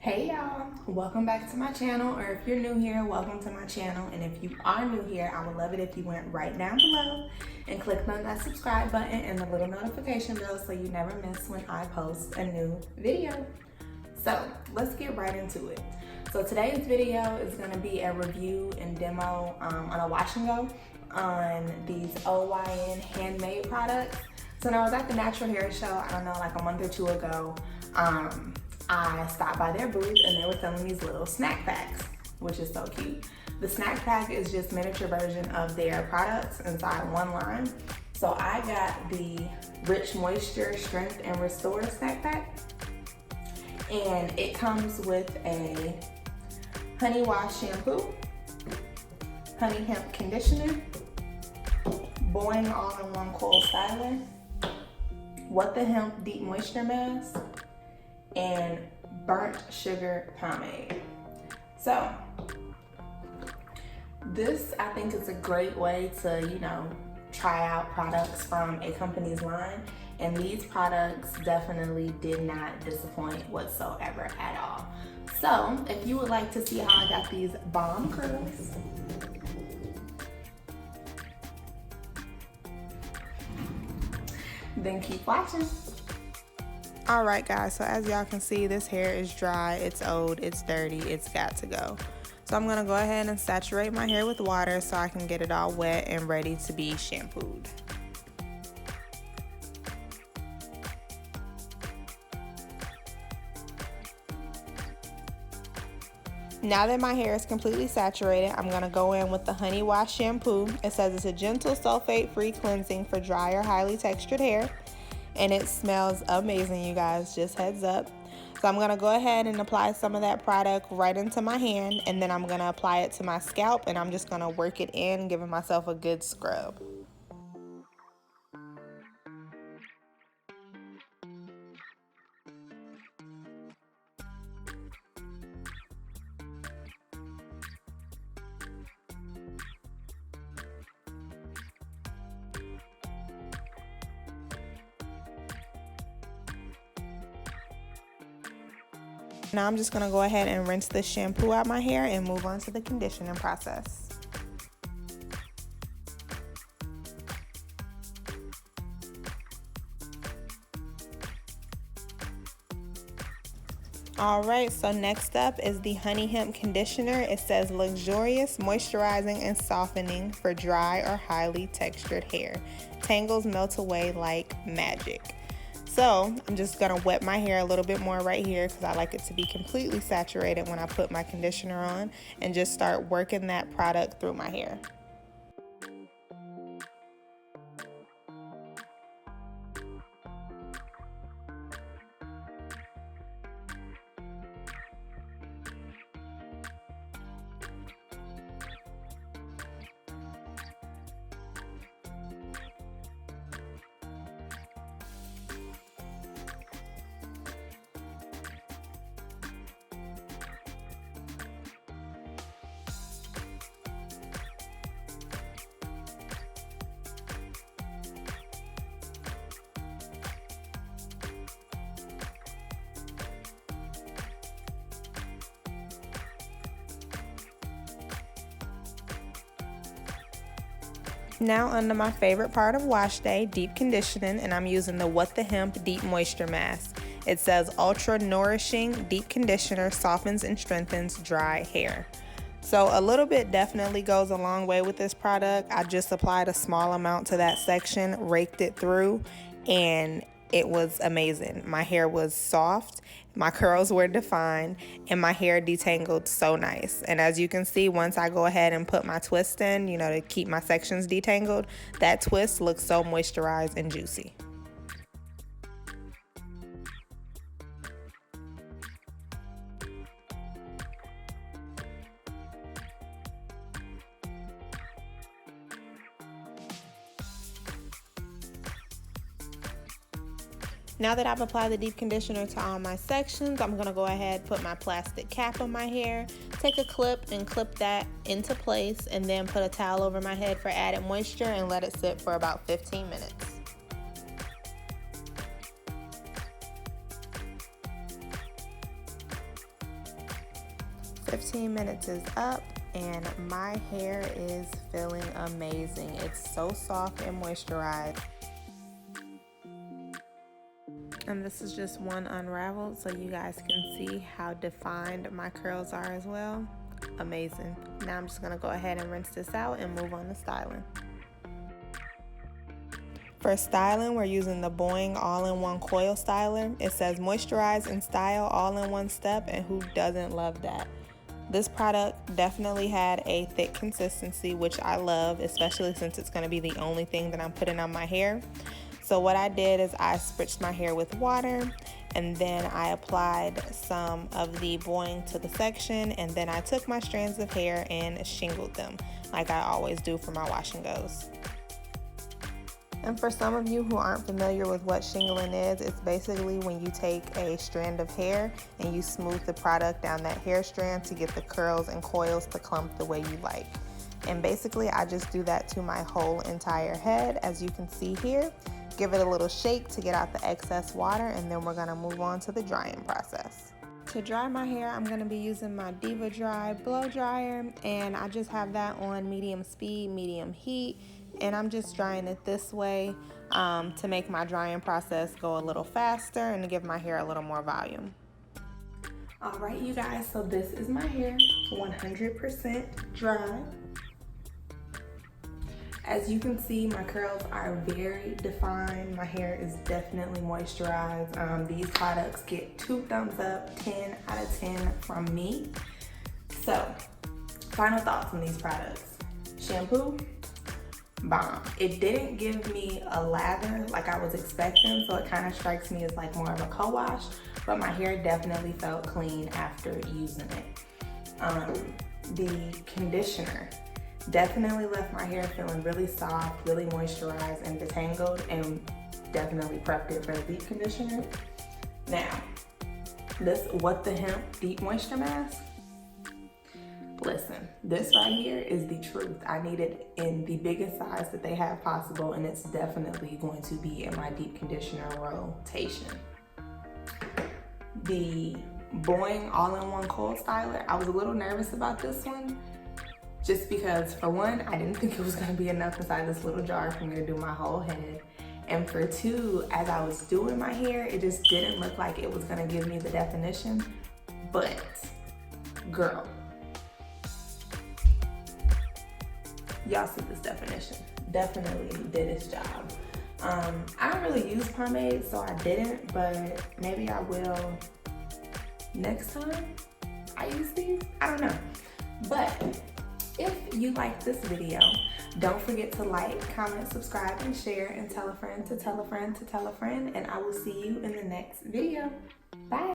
Hey y'all, welcome back to my channel, or if you're new here, welcome to my channel. And if you are new here, I would love it if you went right down below and clicked on that subscribe button and the little notification bell so you never miss when I post a new video. So let's get right into it. So today's video is going to be a review and demo on a wash and go on these OYIN Handmade products. So when I was at the Natural Hair Show, I don't know, like a month or two ago, I stopped by their booth and they were selling these little snack packs, which is so cute. The snack pack is just miniature version of their products inside one line. So I got the Rich Moisture Strength and Restore snack pack. And it comes with a honey wash shampoo, honey hemp conditioner, Boing all-in-one coil styler, What the Hemp deep moisture mask, and burnt sugar pomade. So this, I think, is a great way to, try out products from a company's line. And these products definitely did not disappoint whatsoever at all. So if you would like to see how I got these bomb curls, then keep watching. All right, guys, so as y'all can see, this hair is dry, it's old, it's dirty, it's got to go. So I'm gonna go ahead and saturate my hair with water so I can get it all wet and ready to be shampooed. Now that my hair is completely saturated, I'm gonna go in with the Honey Wash shampoo. It says it's a gentle sulfate-free cleansing for dry or highly textured hair. And it smells amazing, you guys, just heads up. So I'm gonna go ahead and apply some of that product right into my hand, and then I'm gonna apply it to my scalp, and I'm just gonna work it in, giving myself a good scrub. Now I'm just going to go ahead and rinse this shampoo out my hair and move on to the conditioning process. Alright, so next up is the Honey Hemp Conditioner. It says luxurious, moisturizing, and softening for dry or highly textured hair. Tangles melt away like magic. So I'm just gonna wet my hair a little bit more right here because I like it to be completely saturated when I put my conditioner on, and just start working that product through my hair. Now onto my favorite part of wash day, deep conditioning, and I'm using the What the Hemp Deep Moisture Mask. It says ultra nourishing deep conditioner softens and strengthens dry hair. So a little bit definitely goes a long way with this product. I just applied a small amount to that section, raked it through, and it was amazing. My hair was soft, my curls were defined, and my hair detangled so nice. And as you can see, once I go ahead and put my twist in, to keep my sections detangled, that twist looks so moisturized and juicy. Now that I've applied the deep conditioner to all my sections, I'm gonna go ahead, put my plastic cap on my hair, take a clip and clip that into place, and then put a towel over my head for added moisture and let it sit for about 15 minutes. 15 minutes is up and my hair is feeling amazing. It's so soft and moisturized. And this is just one unraveled so you guys can see how defined my curls are as well. Amazing. Now I'm just gonna go ahead and rinse this out and move on to styling. For styling, we're using the Boing all-in-one coil styler. It says moisturize and style all in one step, and who doesn't love that? This product definitely had a thick consistency, which I love, especially since it's going to be the only thing that I'm putting on my hair. So what I did is I spritzed my hair with water, and then I applied some of the Boing to the section, and then I took my strands of hair and shingled them like I always do for my wash and goes. And for some of you who aren't familiar with what shingling is, it's basically when you take a strand of hair and you smooth the product down that hair strand to get the curls and coils to clump the way you like. And basically I just do that to my whole entire head, as you can see here. Give it a little shake to get out the excess water, and then we're gonna move on to the drying process. To dry my hair, I'm gonna be using my Diva Dry blow dryer, and I just have that on medium speed, medium heat. And I'm just drying it this way to make my drying process go a little faster and to give my hair a little more volume. All right, you guys, so this is my hair, 100% dry. As you can see, my curls are very defined. My hair is definitely moisturized. These products get 2 thumbs up, 10 out of 10 from me. So, final thoughts on these products. Shampoo, bomb. It didn't give me a lather like I was expecting, so it kind of strikes me as like more of a co-wash, but my hair definitely felt clean after using it. The conditioner definitely left my hair feeling really soft, really moisturized and detangled, and definitely prepped it for the deep conditioner. Now, this What the Hemp Deep Moisture Mask. Listen, this right here is the truth. I need it in the biggest size that they have possible, and it's definitely going to be in my deep conditioner rotation. The Boing all-in-one coil styler, I was a little nervous about this one, just because for one, I didn't think it was gonna be enough inside this little jar for me to do my whole head. And for two, as I was doing my hair, it just didn't look like it was gonna give me the definition. But, girl, y'all see this definition. Definitely did its job. I don't really use pomade, so I didn't, but maybe I will next time I use these. I don't know. But if you like this video, don't forget to like, comment, subscribe, and share, and tell a friend to tell a friend to tell a friend, and I will see you in the next video. Bye.